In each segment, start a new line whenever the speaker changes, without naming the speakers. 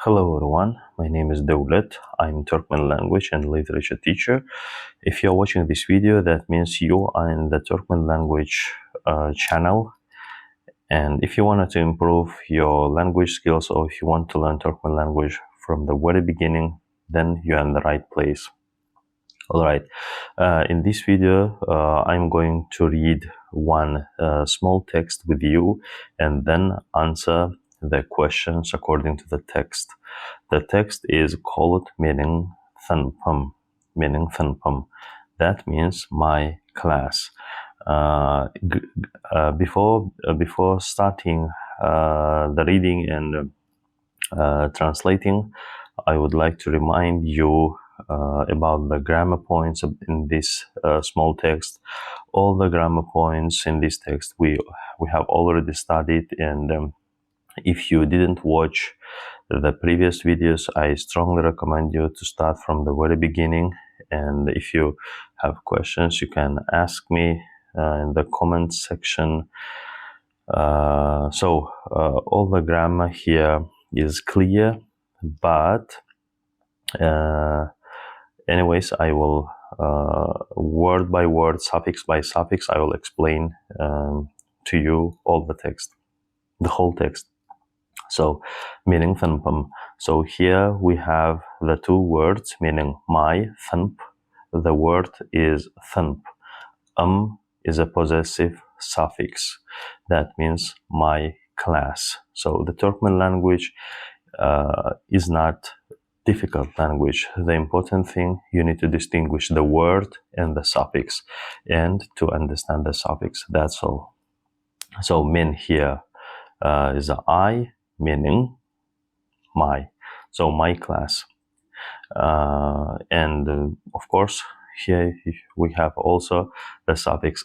Hello everyone, my name is Devlet. I'm Turkmen language and literature teacher. If you're watching this video, that means you are in the Turkmen language channel. And if you wanted to improve your language skills, or if you want to learn Turkmen language from the very beginning, then you're in the right place. Alright, in this video, I'm going to read one small text with you and then answer the questions according to the text. The text is called meaning thanpam. Meaning thanpam. That means my class. Before starting the reading and translating, I would like to remind you about the grammar points in this small text. All the grammar points in this text we have already studied, and if you didn't watch the previous videos, I strongly recommend you to start from the very beginning. And if you have questions, you can ask me in the comment section. All the grammar here is clear, but anyways, I will word by word, suffix by suffix, I will explain to you all the text, the whole text. So, meaning thanpam. So here we have the two words meaning my, thanp. The word is thanp. Is a possessive suffix. That means my class. So the Turkmen language is not difficult language. The important thing, you need to distinguish the word and the suffix, and to understand the suffix. That's all. So min here is a I, meaning my. So my class. Of course, here we have also the suffix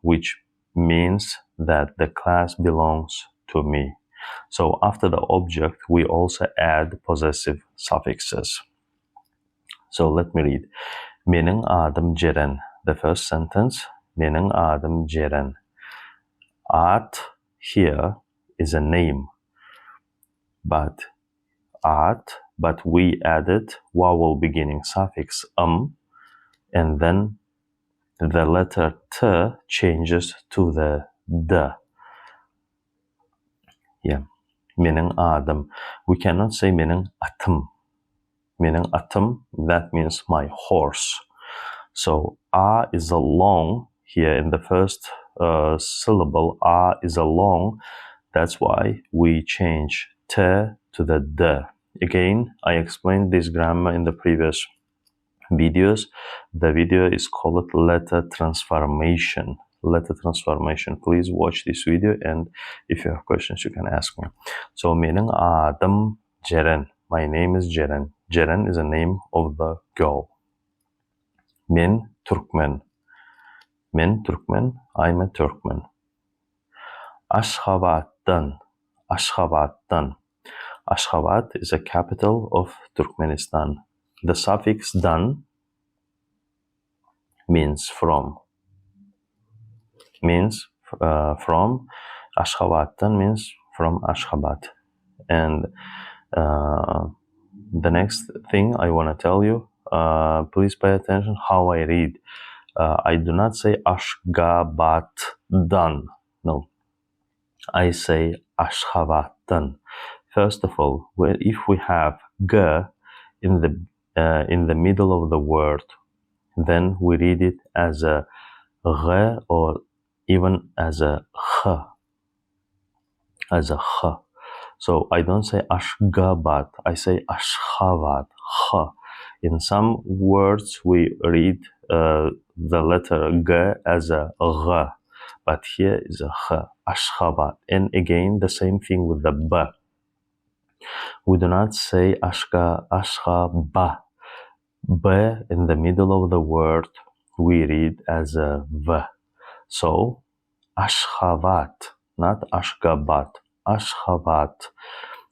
which means that the class belongs to me. So after the object, we also add possessive suffixes. So let me read. Mening adım Ceren. The first sentence, mening adım Ceren. Ad here is a name, but we added vowel beginning suffix and then the letter T changes to the D. Yeah, meaning adım. We cannot say meaning atım. Meaning atım, that means my horse. So A is a long here in the first syllable. A is a long. That's why we change T to the D. Again, I explained this grammar in the previous videos. The video is called letter transformation. Letter transformation. Please watch this video, and if you have questions, you can ask me. So meaning adım Ceren. My name is Ceren. Ceren is a name of the girl. Min Turkmen. Min Turkmen. I'm a Turkmen. Ashgabat'tan. Ashgabat'tan. Ashgabat is a capital of Turkmenistan. The suffix dan means from. From. Ashgabat'tan means from Ashgabat. And the next thing I want to tell you, please pay attention how I read. I do not say Ashgabat'dan. No. I say Ashgabat'tan. First of all, if we have g in the middle of the word, then we read it as a g or even as a h. So I don't say Ashgabat, I say Ashgabat, h. In some words we read the letter g as a g, but here is a h, Ashgabat. And again, the same thing with the b. We do not say ashgaba. B in the middle of the word we read as a v. So Ashgabat, not Ashgabat, Ashgabat.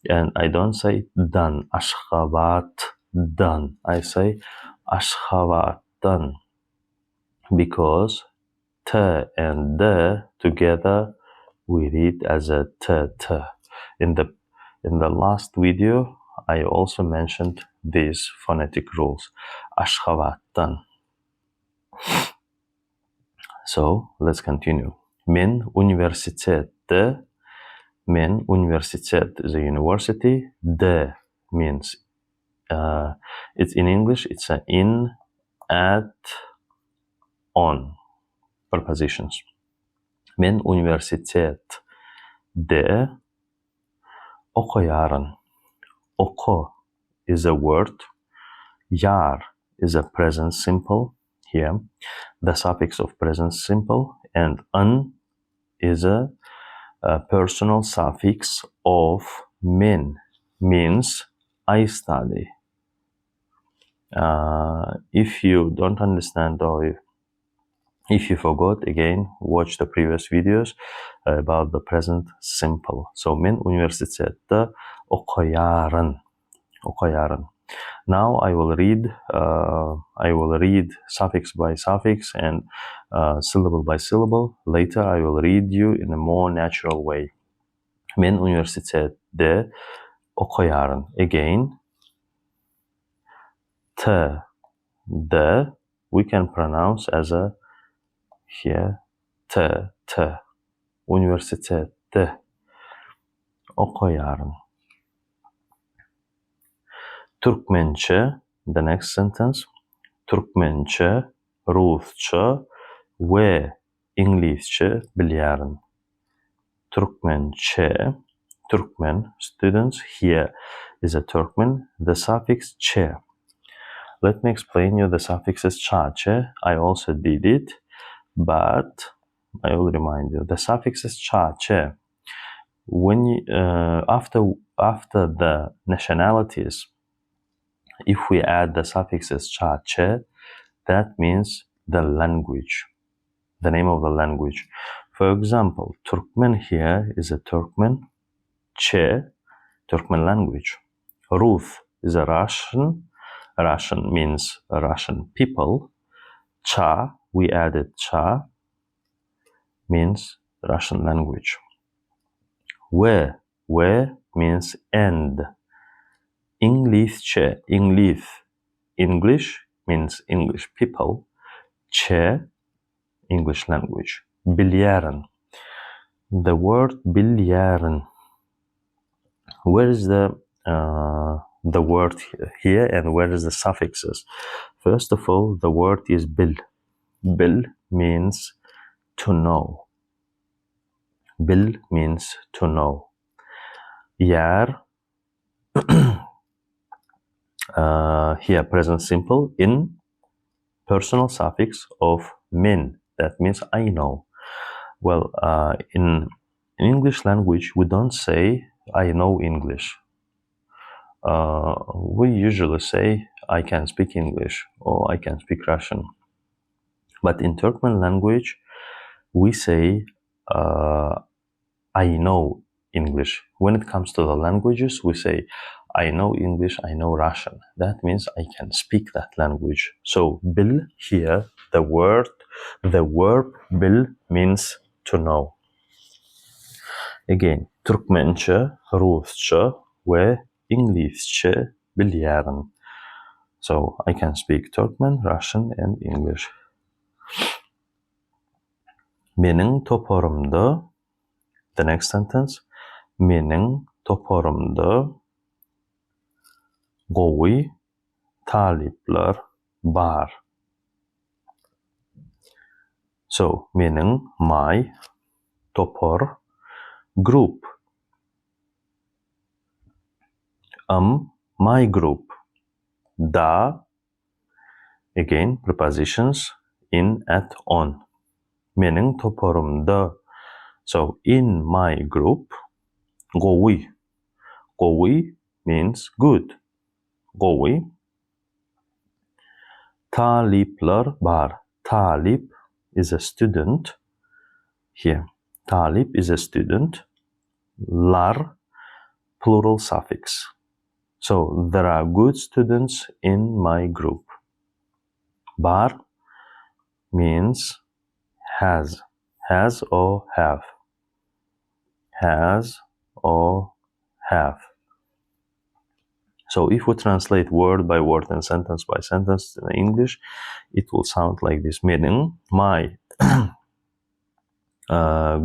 And I don't say dan, Ashgabat dan. I say Ashgabat dan, because t and d together we read as a t. In the last video, I also mentioned these phonetic rules. Ashgabat'tan. So let's continue. Men universitette. Men universitet is a university. De means it's in English. It's an in, at, on prepositions. Men universitet de okuyorum. Oku is a word. Yar is a present simple here. The suffix of present simple, and an is a personal suffix of men, means I study. If you don't understand, or if you forgot, again, watch the previous videos about the present simple. So men üniversitede okuyorum. Now I will read suffix by suffix and syllable by syllable. Later I will read you in a more natural way. Men üniversitede okuyorum. Again, the we can pronounce as a here t. Üniversitede okuyorum. Turkmençe, the next sentence. Turkmençe, Rusça ve İngilizce biliyorum. Turkmençe, Turkmen students, here is a Turkmen, the suffix che. Let me explain you the suffixes cha-che. I also did it, but I will remind you. The suffixes cha-che, when you, after the nationalities, if we add the suffixes cha-che, that means the language, the name of the language. For example, Turkmen here is a Turkmen, che, Turkmen language. Rus is a Russian. Russian means Russian people. Cha, we added cha, means Russian language. We means and. İngilizce, English means English people. Che, English language. Biliyorum. The word biliyorum. Where is the word here, and where is the suffixes? First of all, the word is bil. Bil means to know. Bil means to know. Yar, here present simple in personal suffix of min. That means I know. Well, in English language, we don't say I know English. We usually say I can speak English or I can speak Russian. But in Turkmen language, we say I know English. When it comes to the languages, we say I know English, I know Russian. That means I can speak that language. So bil here, the verb bil means to know. Again, Turkmençe, Rusça ve İngilizce biliyorum. So I can speak Turkmen, Russian, and English. Mening toporumda, the next sentence. Mening toporumda go'y talipler bar. So mening my topor group. My group. Da, again, prepositions in, at, on. Mening toporumda. So in my group, go'y. Go'y means good. Go'y talipler bar. Talip is a student. Here, talip is a student. Lar, plural suffix. So there are good students in my group. Bar means has or have. Has or have. So if we translate word by word and sentence by sentence in English, it will sound like this, meaning my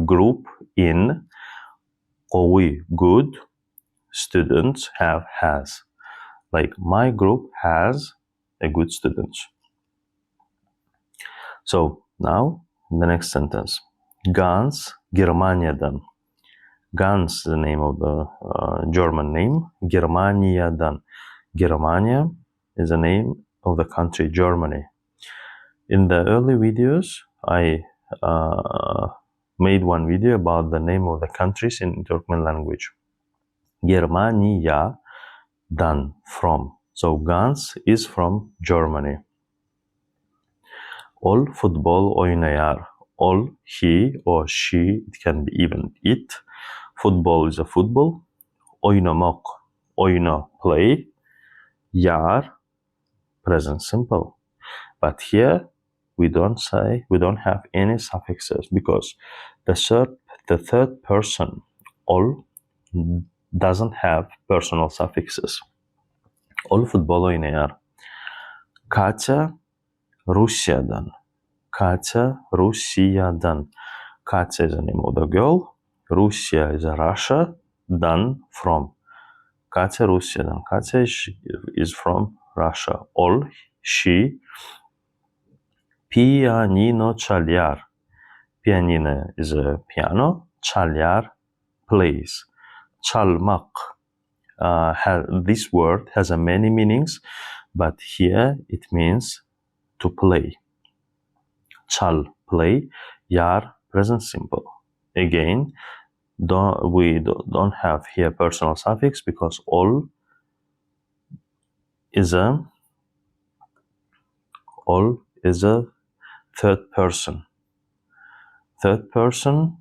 group in قوي, good students has. Like my group has a good students. So now the next sentence. Gans Germania'dan. Gans is the name of the German name. Germania'dan. Germania is the name of the country Germany. In the early videos, I made one video about the name of the countries in Turkmen language. Germania'dan, from. So Gans is from Germany. All football oynayar. All, he or she, it can be even it. Football is a football. Oynamak, oyna, play. Yar, present simple. But here we don't have any suffixes because the third person, all, doesn't have personal suffixes. All football oynayar. Katya Rusya'dan. Katya Rusya'dan. Katya is the name of the girl. Russia is a Russia. Dan, from. Katya Rusya'dan. Katya is from Russia. All, she. Pianino çalar. Pianino is a piano. Çalar, plays. Çalmak. This word has many meanings, but here it means to play. Çal, play. Yar, present simple. Again, we don't have here personal suffix because all is a third person. Third person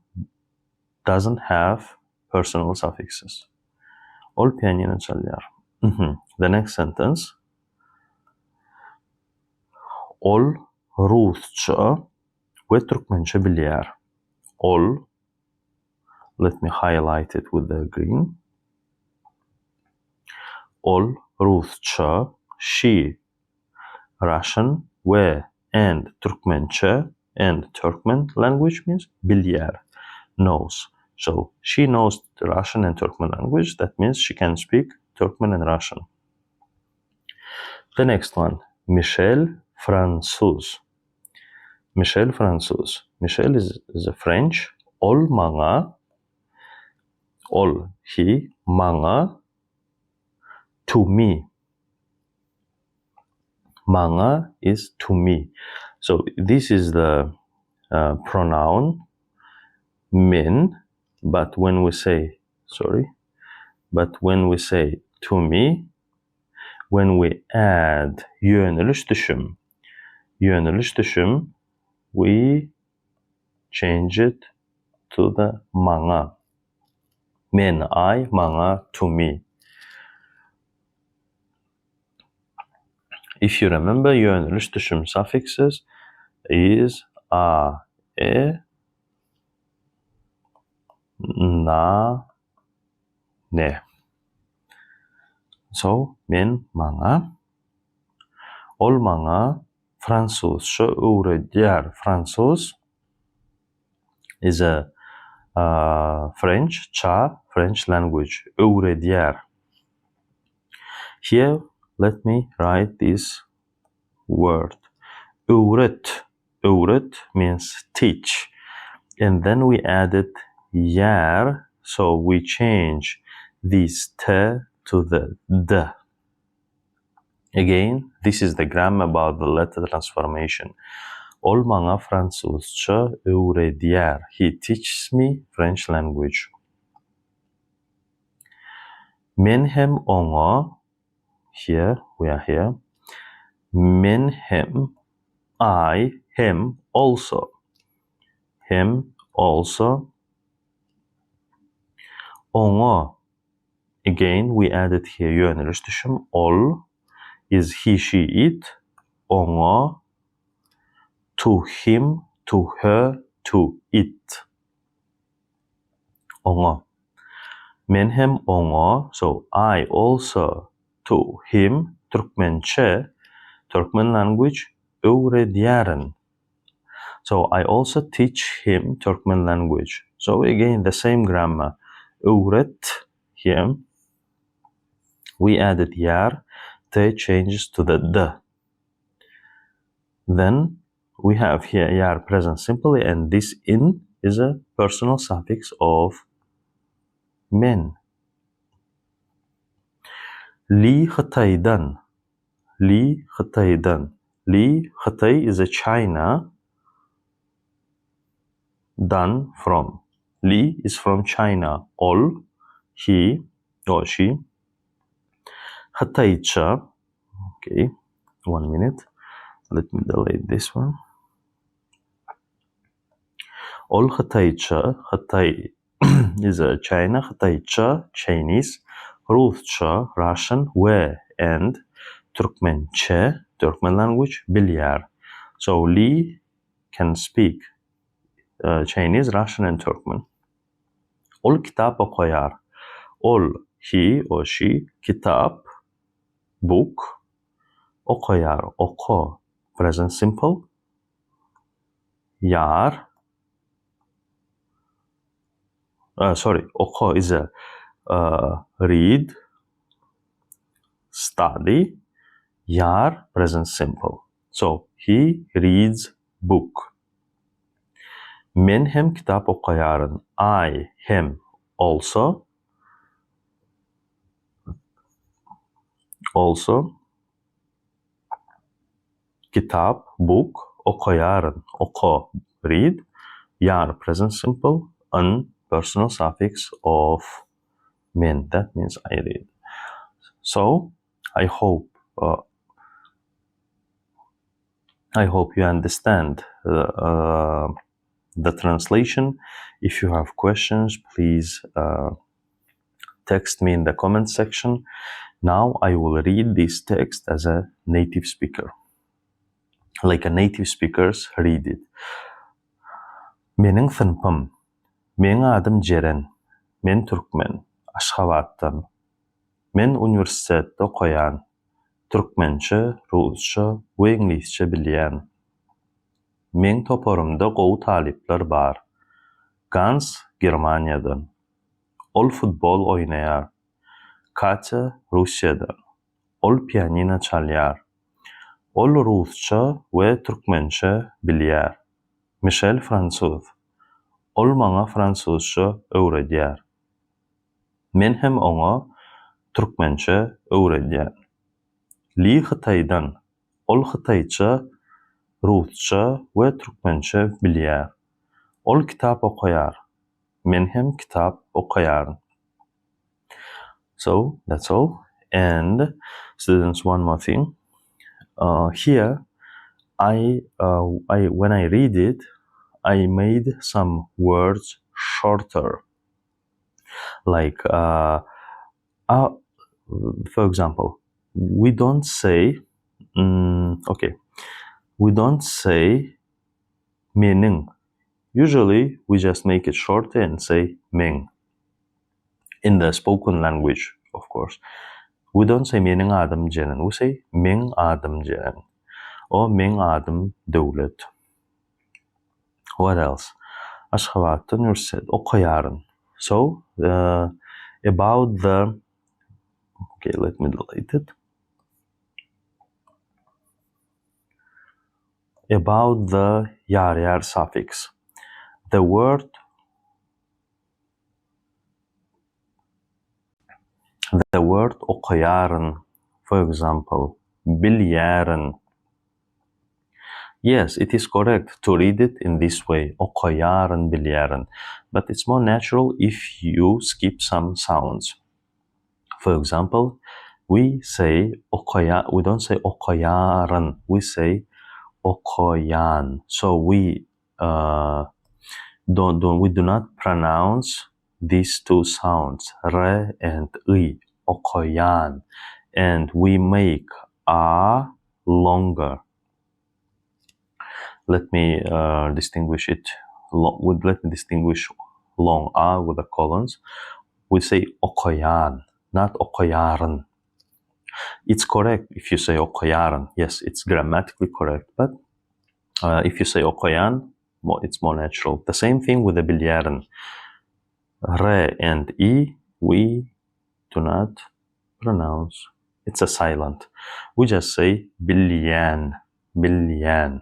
doesn't have personal suffixes. All pianino çalar. The next sentence. All Rusça ve Türkmençe bilir. All, let me highlight it with the green. All Rusça, she, Russian, ve, and Turkmençe, and Turkmen language means bilir, knows. So she knows the Russian and Turkmen language. That means she can speak Turkmen and Russian. The next one, Michel Fransız. Michel Fransız. Michel is a French. All manga, all, he, manga, to me. Manga is to me. So this is the pronoun min, but when we say to me, when we add yöneliş düşüm, we change it to the manga. Men, I, manga, to me. If you remember, yöneliş düşüm suffixes is a, e, na, ne. So, men, manga. All manga Fransızca öğretiyor. Fransız is a French language. Öğretiyor. Here, let me write this word. Öğret. Öğret means teach. And then we added yer, so we change this t to the d. Again, this is the grammar about the letter transformation. Ol bana Fransızca öğretiyor. He teaches me French language. Men hem ona, here, we are here. Men hem, I, him, also. Him, also. Ona, again, we added here yöneliş düşüm. All is he, she, it. Ona, to him, to her, to it. Ona. Men hem ona, so I also to him Turkmençe, Turkmen language, öğretiyorum. So I also teach him Turkmen language. So again, the same grammar. Öğret him. We added yar. T changes to the d. Then we have here yar present simple, and this in is a personal suffix of men. Li Hatay'dan. Li Hatay'dan. Li Hatay is a China. Dan from. Li is from China. Ol, he or she. Hataycha. Okay, 1 minute. Let me delete this one. Ol Hataycha. Hatay is a China. Hataycha, Chinese. Rusça, Russian. We and Turkmençe, Turkmen language. Bilyar. So Li can speak Chinese, Russian, and Turkmen. Ol kitap okuyar. Ol, he or she. Kitap, book. Okuyar, oku. Present simple. Yar. Oku is a read, study. Yar, present simple. So he reads book. Men hem kitap okuyarım. I, him, also. Kitap, book, okuyarım. Oku, read. Yar, present simple. An personal suffix of men. That means I read. So I hope you understand the translation. If you have questions, please text me in the comment section. Now I will read this text as a native speaker, like a native speakers read it. Mening sınıfım, mening adım Ceren, men Türkmen, Aşgabat'tan. Men üniversitede okuyan, Türkmençe, Rusça ve İngilizce bilen. Men toporumda qoğu talipler var. Gans Germanya'dan. Ol futbol oynayar. Katya Rusya'dan. Ol piyanino çalar. Ol Rusça ve Türkmençe bilir. Michel Fransız. Ol bana Fransızca öğretir. Men hem ona Türkmençe öğretir. Li Xitaydan. Ol Xitayça, Rusça ve Türkmençe bilir. Ol kitap okuyar. Men hem kitap okuyarım. So that's all. And students, one more thing. Here, I when I read it, I made some words shorter. Like, for example, we don't say, we don't say mening. Usually, we just make it shorter and say ming. In the spoken language, of course. We don't say mening adım Ceren. We say ming adım Ceren. Or ming adım Devlet. What else? Aşgabat'ta üniversite okuyarım. So, about the... Okay, let me delete it. About the yar suffix. The word okuyarın, for example, bilyarın. Yes, it is correct to read it in this way, okuyarın, bilyarın. But it's more natural if you skip some sounds. For example, we don't say okuyarın, we say okuyan. So we do not pronounce these two sounds, re and I, okuyan, and we make a longer. Let me distinguish it. Let me distinguish long a with the colons. We say okuyan, not okuyarın. It's correct if you say okuyan. Yes, it's grammatically correct. But if you say okuyan, it's more natural. The same thing with the bilyaran. Re and E, we do not pronounce. It's a silent. We just say bilyan, bilyan.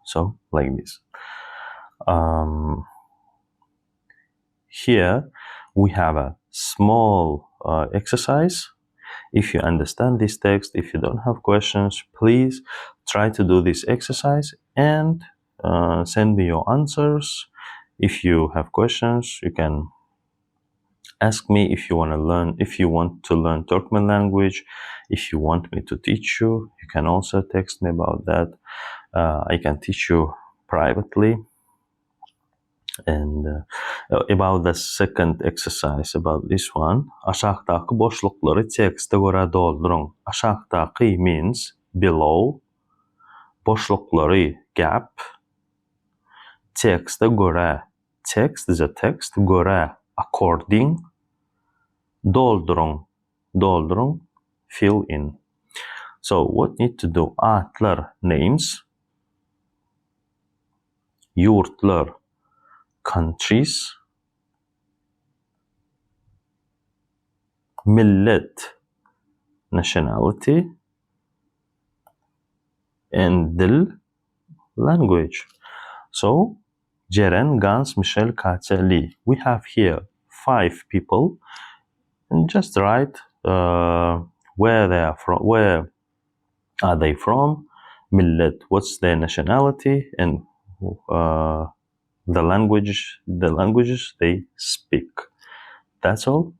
So, like this. Here, we have a small exercise. If you understand this text, if you don't have questions, please try to do this exercise and send me your answers. If you have questions, you can ask me. If you want to learn Turkmen language, if you want me to teach you, you can also text me about that. I can teach you privately. And about the second exercise, about this one, aşağıdaki boşlukları tekste göre doldurun. Aşağıdaki means below, boşlukları gap, tekste göre, text is a text, göre according, doldurun, fill in. So what need to do? Adlar, names, yurtlar, countries, millet, nationality, and dil, language. So, Ceren, Gans, Michel, Katya, Lee. We have here 5 people, and just write where they are from. Where are they from? Millet. What's their nationality? And the languages they speak. That's all.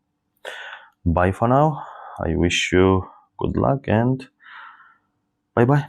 Bye for now. I wish you good luck and bye bye.